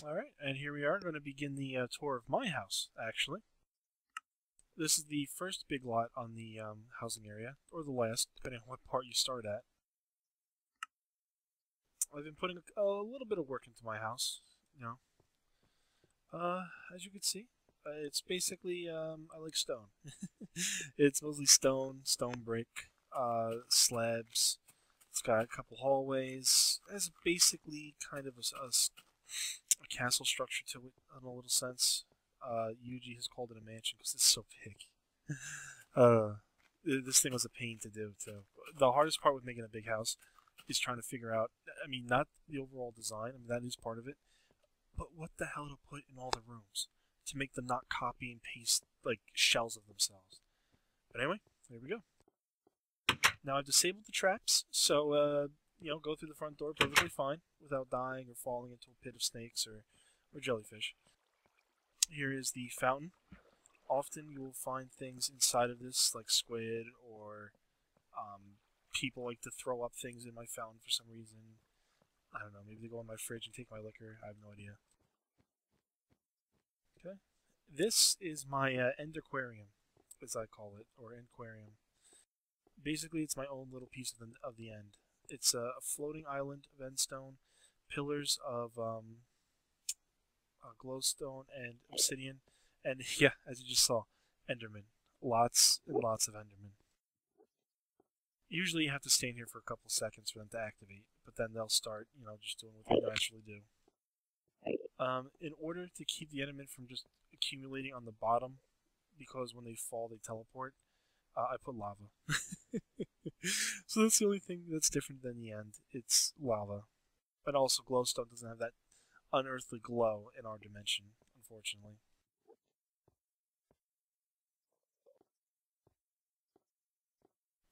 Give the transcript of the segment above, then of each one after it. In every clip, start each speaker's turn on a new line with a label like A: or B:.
A: Alright, and here we are going to begin the tour of my house, actually. This is the first big lot on the housing area, or the last, depending on what part you start at. I've been putting a little bit of work into my house, you know. As you can see, it's basically, I like stone. It's mostly stone brick, slabs. It's got a couple hallways. It has basically kind of a castle structure to it, in a little sense. Yuji has called it a mansion because it's so big. This thing was a pain to do, too. The hardest part with making a big house is trying to figure out, I mean, not the overall design, I mean, that is part of it, but what the hell to put in all the rooms to make them not copy and paste, like, shells of themselves. But anyway, there we go. Now I've disabled the traps, so, go through the front door perfectly fine without dying or falling into a pit of snakes or jellyfish. Here is the fountain. Often you will find things inside of this, like squid, or people like to throw up things in my fountain for some reason. I don't know, maybe they go in my fridge and take my liquor. I have no idea. Okay. This is my end aquarium, as I call it, or aquarium. Basically, it's my own little piece of the end. It's a floating island of endstone, pillars of glowstone and obsidian, and yeah, as you just saw, Enderman. Lots and lots of Enderman. Usually you have to stay in here for a couple seconds for them to activate, but then they'll start, just doing what they naturally do. In order to keep the Enderman from just accumulating on the bottom, because when they fall they teleport, I put lava. So that's the only thing that's different than the end. It's lava. But also glowstone doesn't have that unearthly glow in our dimension, unfortunately.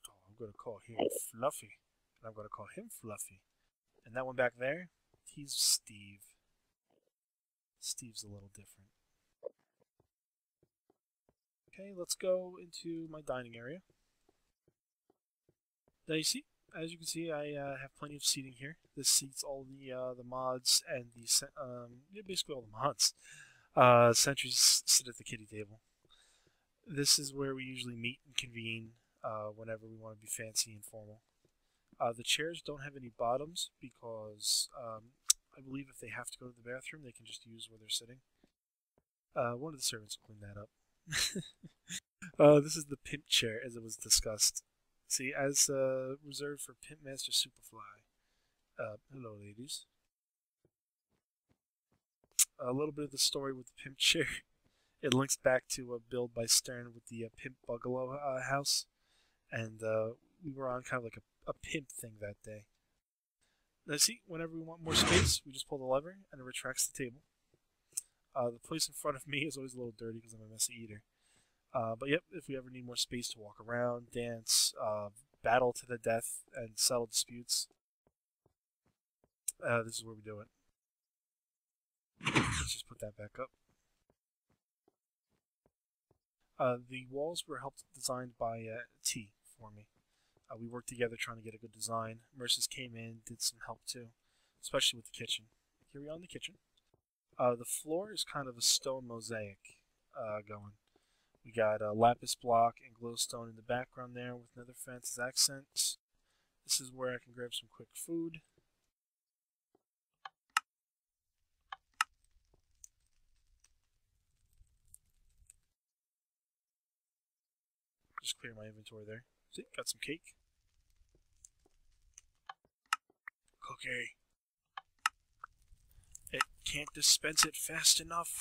A: Oh, I'm going to call him Fluffy. And I'm going to call him Fluffy. And that one back there, he's Steve. Steve's a little different. Okay, let's go into my dining area. Now you see, as you can see, I have plenty of seating here. This seats all the mods and basically all the mods. Sentries sit at the kitty table. This is where we usually meet and convene whenever we want to be fancy and formal. The chairs don't have any bottoms because I believe if they have to go to the bathroom, they can just use where they're sitting. One of the servants will clean that up. This is the pimp chair, as it was discussed. See, as reserved for Pimp Master Superfly. Hello, ladies. A little bit of the story with the pimp chair. It links back to a build by Stern with the Pimp Bungalow house, and we were on kind of like a pimp thing that day. Now, see, whenever we want more space, we just pull the lever and it retracts the table. The place in front of me is always a little dirty because I'm a messy eater. But yep, if we ever need more space to walk around, dance, battle to the death, and settle disputes, this is where we do it. Let's just put that back up. The walls were helped designed by T for me. We worked together trying to get a good design. Merces came in, did some help too, especially with the kitchen. Here we are in the kitchen. The floor is kind of a stone mosaic going. We got a lapis block and glowstone in the background there with nether fence as accents. This is where I can grab some quick food. Just clear my inventory there. See, got some cake. Cookie. It can't dispense it fast enough.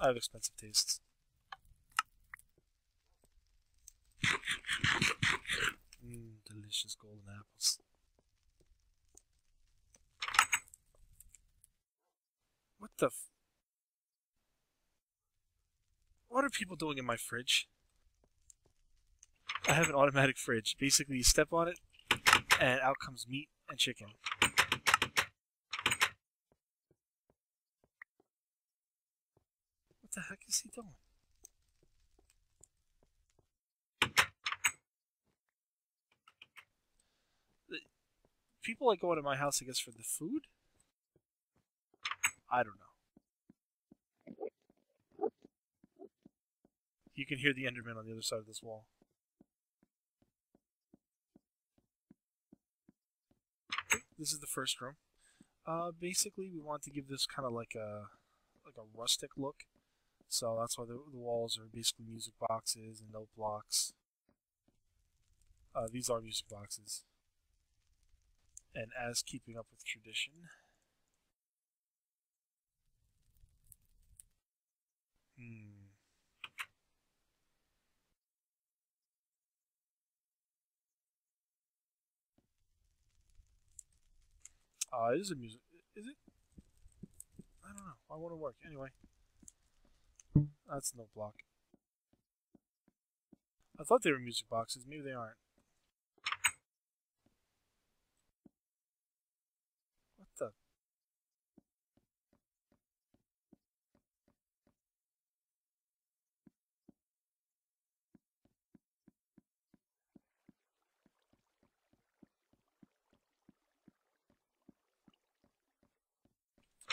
A: I have expensive tastes. Delicious golden apples. What the What are people doing in my fridge? I have an automatic fridge. Basically, you step on it, and out comes meat and chicken. What the heck is he doing? people like going to my house, I guess, for the food? I don't know. You can hear the Enderman on the other side of this wall. This is the first room. Basically, we want to give this kind of like a rustic look. So that's why the walls are basically music boxes and note blocks. These are music boxes. And as keeping up with tradition. It is a music. Is it? I don't know. Why won't it work? Anyway. That's no block. I thought they were music boxes. Maybe they aren't. What the?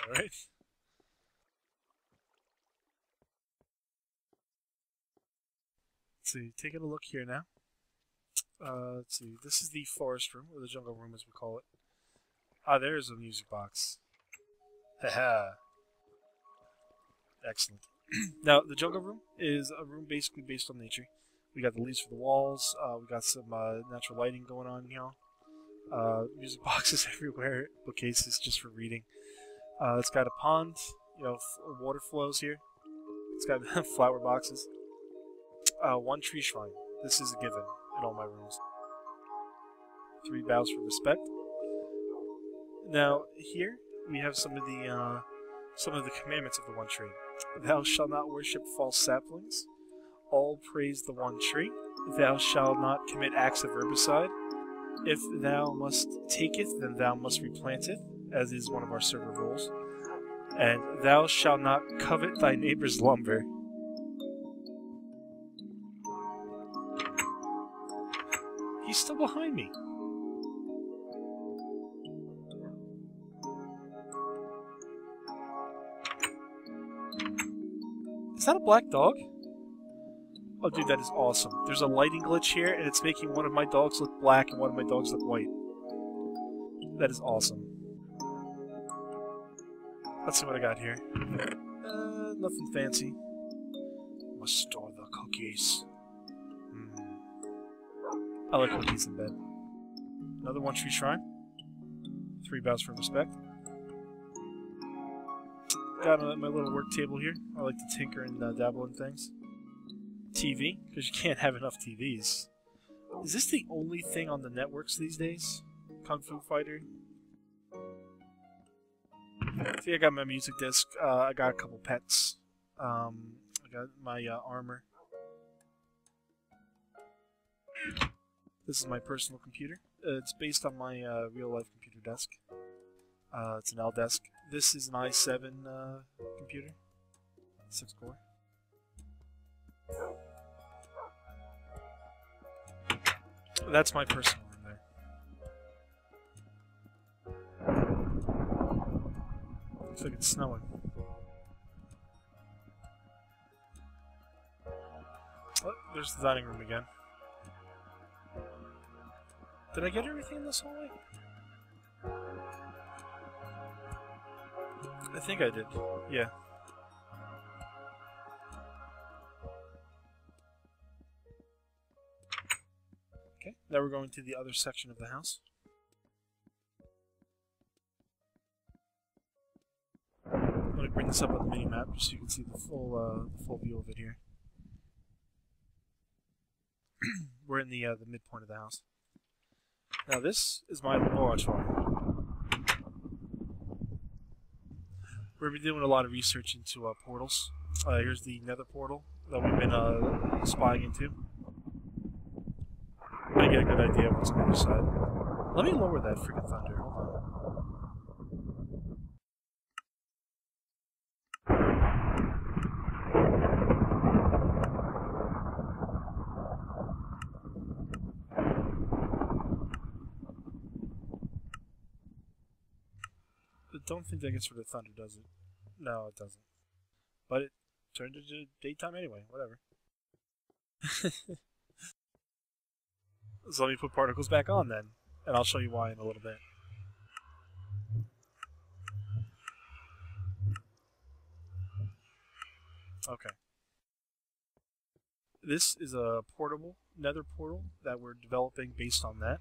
A: Alright. Let's see, taking a look here now. Let's see, this is the forest room, or the jungle room as we call it. There's a music box. Haha. Excellent. Now, the jungle room is a room basically based on nature. We got the leaves for the walls, we got some natural lighting going on here. Music boxes everywhere, bookcases just for reading. It's got a pond, water flows here. It's got flower boxes. One tree shrine. This is a given in all my rooms. 3 bows for respect. Now here we have some of the commandments of the one tree. Thou shalt not worship false saplings. All praise the one tree. Thou shalt not commit acts of herbicide. If thou must take it, then thou must replant it, as is one of our server rules. And thou shalt not covet thy neighbor's lumber. He's still behind me. Is that a black dog? Oh, dude, that is awesome. There's a lighting glitch here, and it's making one of my dogs look black and one of my dogs look white. That is awesome. Let's see what I got here. Nothing fancy. Must store the cookies. I like cookies in bed. Another one tree shrine. 3 bows for respect. Got my little work table here. I like to tinker and dabble in things. TV, because you can't have enough TVs. Is this the only thing on the networks these days? Kung Fu Fighter? See, I got my music disc. I got a couple pets. I got my armor. This is my personal computer. It's based on my real-life computer desk. It's an L desk. This is an i7 computer. 6-core. That's my personal room there. Looks like it's snowing. Oh, there's the dining room again. Did I get everything in this hallway? I think I did. Yeah. Okay, now we're going to the other section of the house. I'm going to bring this up on the mini-map just so you can see the full view of it here. We're in the midpoint of the house. Now this is my laboratory. We've been doing a lot of research into portals. Here's the nether portal that we've been spying into. I get a good idea of what's on the other side. Let me lower that freaking thunder. Hold on. don't think that gets rid of thunder, does it? No, it doesn't. But it turned into daytime anyway. Whatever. So let me put particles back on then, and I'll show you why in a little bit. Okay. This is a portable nether portal that we're developing based on that.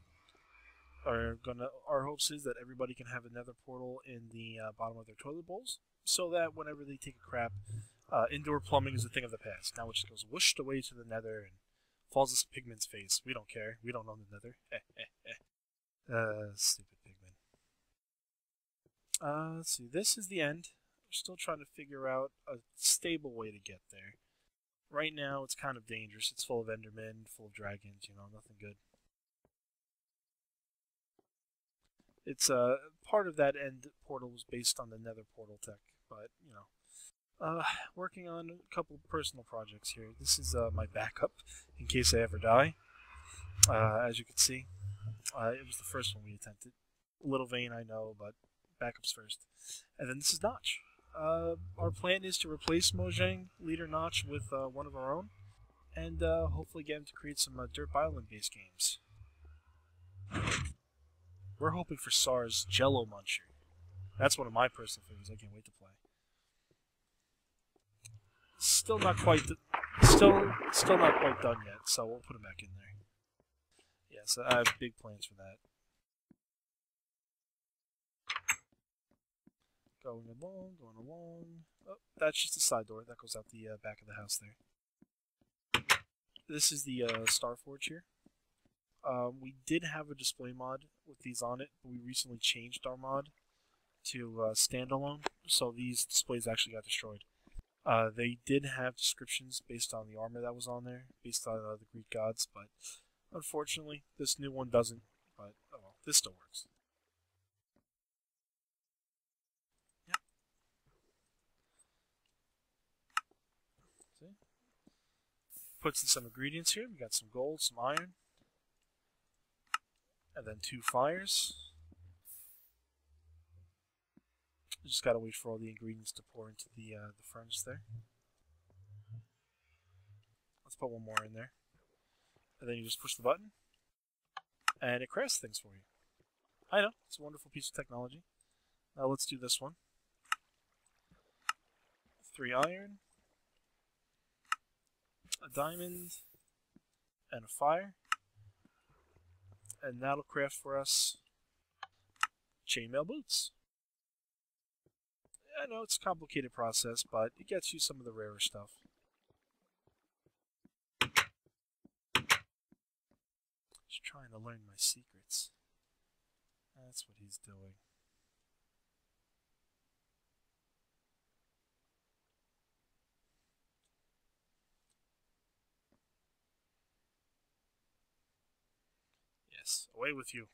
A: Our hopes is that everybody can have a nether portal in the bottom of their toilet bowls, so that whenever they take a crap, indoor plumbing is a thing of the past. Now it just goes whooshed away to the nether and falls as Pigman's face. We don't care. We don't own the nether. Stupid Pigman. Let's see. This is the end. We're still trying to figure out a stable way to get there. Right now, it's kind of dangerous. It's full of Endermen, full of dragons, you know, nothing good. It's part of that end portal was based on the nether portal tech, but, you know. Working on a couple personal projects here. This is my backup in case I ever die. As you can see, it was the first one we attempted. A little vain, I know, but backups first. And then this is Notch. Our plan is to replace Mojang Leader Notch with one of our own, and hopefully get him to create some Derp Island-based games. We're hoping for SAR's Jello Muncher. That's one of my personal favorites. I can't wait to play. Still not quite done yet, so we'll put him back in there. Yes, I have big plans for that. Going along. Oh, that's just a side door that goes out the back of the house there. This is the Starforge here. We did have a display mod with these on it, but we recently changed our mod to standalone, so these displays actually got destroyed. They did have descriptions based on the armor that was on there, based on the Greek gods, but unfortunately, this new one doesn't. But, oh well, this still works. Yep. See? Puts in some ingredients here. We got some gold, some iron, and then 2 fires. Just gotta wait for all the ingredients to pour into the furnace there. Let's put one more in there. And then you just push the button, and it crafts things for you. I know, it's a wonderful piece of technology. Now let's do this one. 3 iron, a diamond, and a fire. And that'll craft for us chainmail boots. I know it's a complicated process, but it gets you some of the rarer stuff. Just trying to learn my secrets. That's what he's doing. Yes, away with you.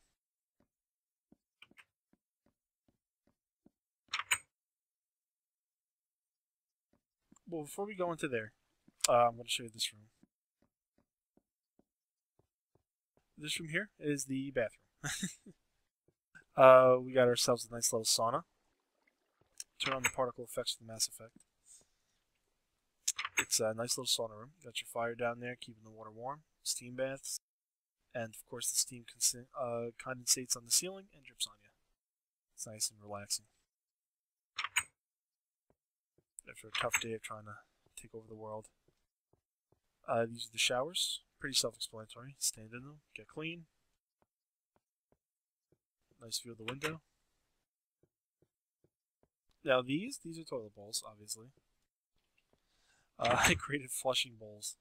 A: Well, before we go into there, I'm going to show you this room. This room here is the bathroom. We got ourselves a nice little sauna. Turn on the particle effects for the Mass Effect. It's a nice little sauna room. You got your fire down there, keeping the water warm. Steam baths. And, of course, the steam condensates on the ceiling and drips on you. It's nice and relaxing. After a tough day of trying to take over the world. These are the showers. Pretty self-explanatory. Stand in them, get clean. Nice view of the window. Now these are toilet bowls, obviously. I created flushing bowls.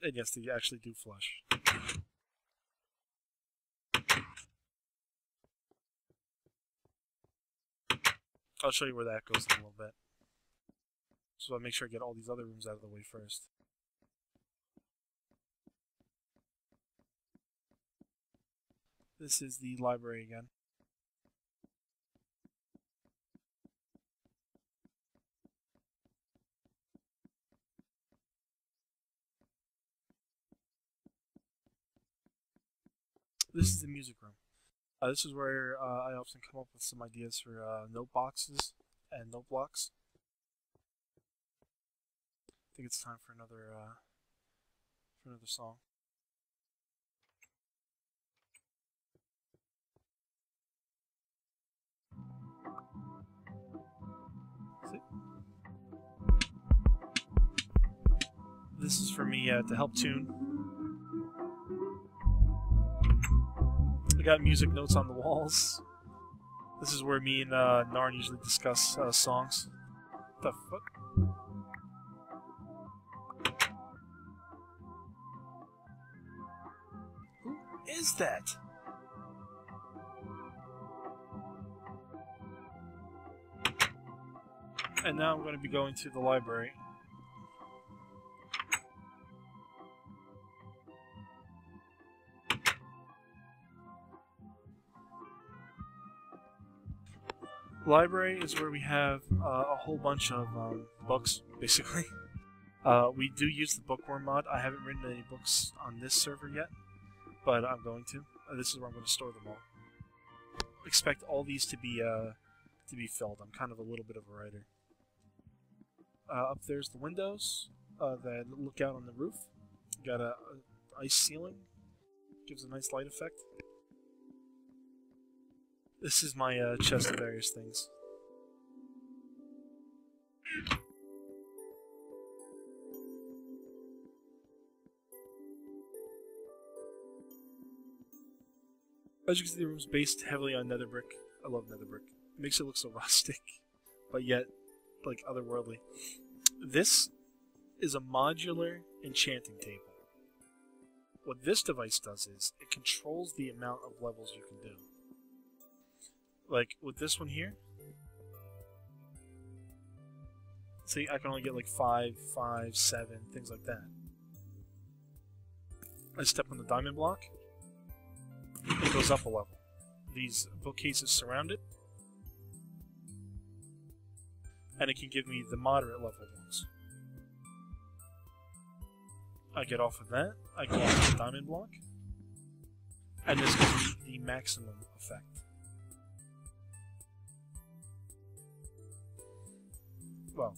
A: And yes, they actually do flush. I'll show you where that goes in a little bit. So I'll make sure I get all these other rooms out of the way first. This is the library again. This is the music room. This is where I often come up with some ideas for note boxes and note blocks. I think it's time for another song. See? This is for me to help tune. I got music notes on the walls. This is where me and Narn usually discuss songs. What the fuck? Who is that? And now I'm going to be going to the library. Library is where we have a whole bunch of books, basically. We do use the bookworm mod. I haven't written any books on this server yet, but I'm going to. This is where I'm going to store them all. Expect all these to be filled. I'm kind of a little bit of a writer. Up there's the windows that look out on the roof. Got a ice ceiling. Gives a nice light effect. This is my chest of various things. As you can see, the room's based heavily on nether brick. I love nether brick. It makes it look so rustic, but yet, like, otherworldly. This is a modular enchanting table. What this device does is, it controls the amount of levels you can do. Like, with this one here, see, I can only get like 5, 5, 7, things like that. I step on the diamond block, it goes up a level. These bookcases surround it, and it can give me the moderate level ones. I get off of that, I go off the diamond block, and this gives me the maximum effect. Well,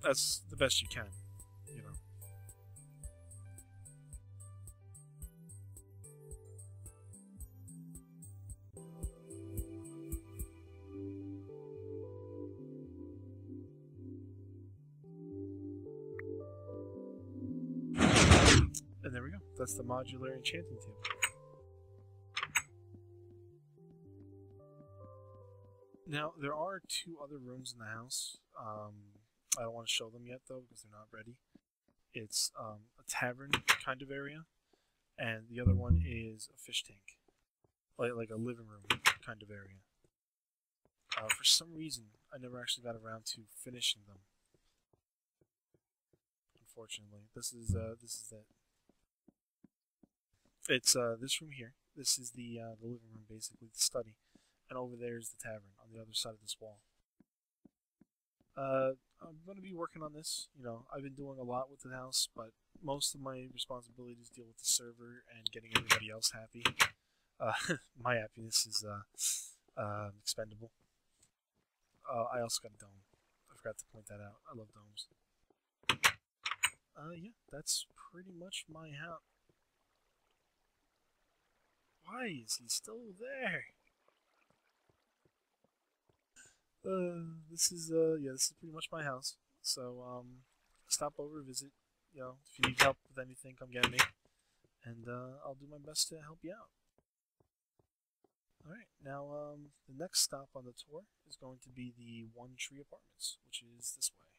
A: that's the best you can, you know. And there we go. That's the modular enchanting table. Now, there are 2 other rooms in the house. I don't want to show them yet, though, because they're not ready. It's a tavern kind of area, and the other one is a fish tank. Like a living room kind of area. For some reason, I never actually got around to finishing them. Unfortunately. This is it. It's this room here. This is the living room, basically, the study. And over there is the tavern on the other side of this wall. I'm going to be working on this. You know, I've been doing a lot with the house, but most of my responsibilities deal with the server and getting everybody else happy. My happiness is expendable. I also got a dome. I forgot to point that out. I love domes. Yeah, that's pretty much my house. Why is he still there? This is pretty much my house. So, stop over, visit. You know, if you need help with anything, come get me. And, I'll do my best to help you out. Alright, now, the next stop on the tour is going to be the One Tree Apartments, which is this way.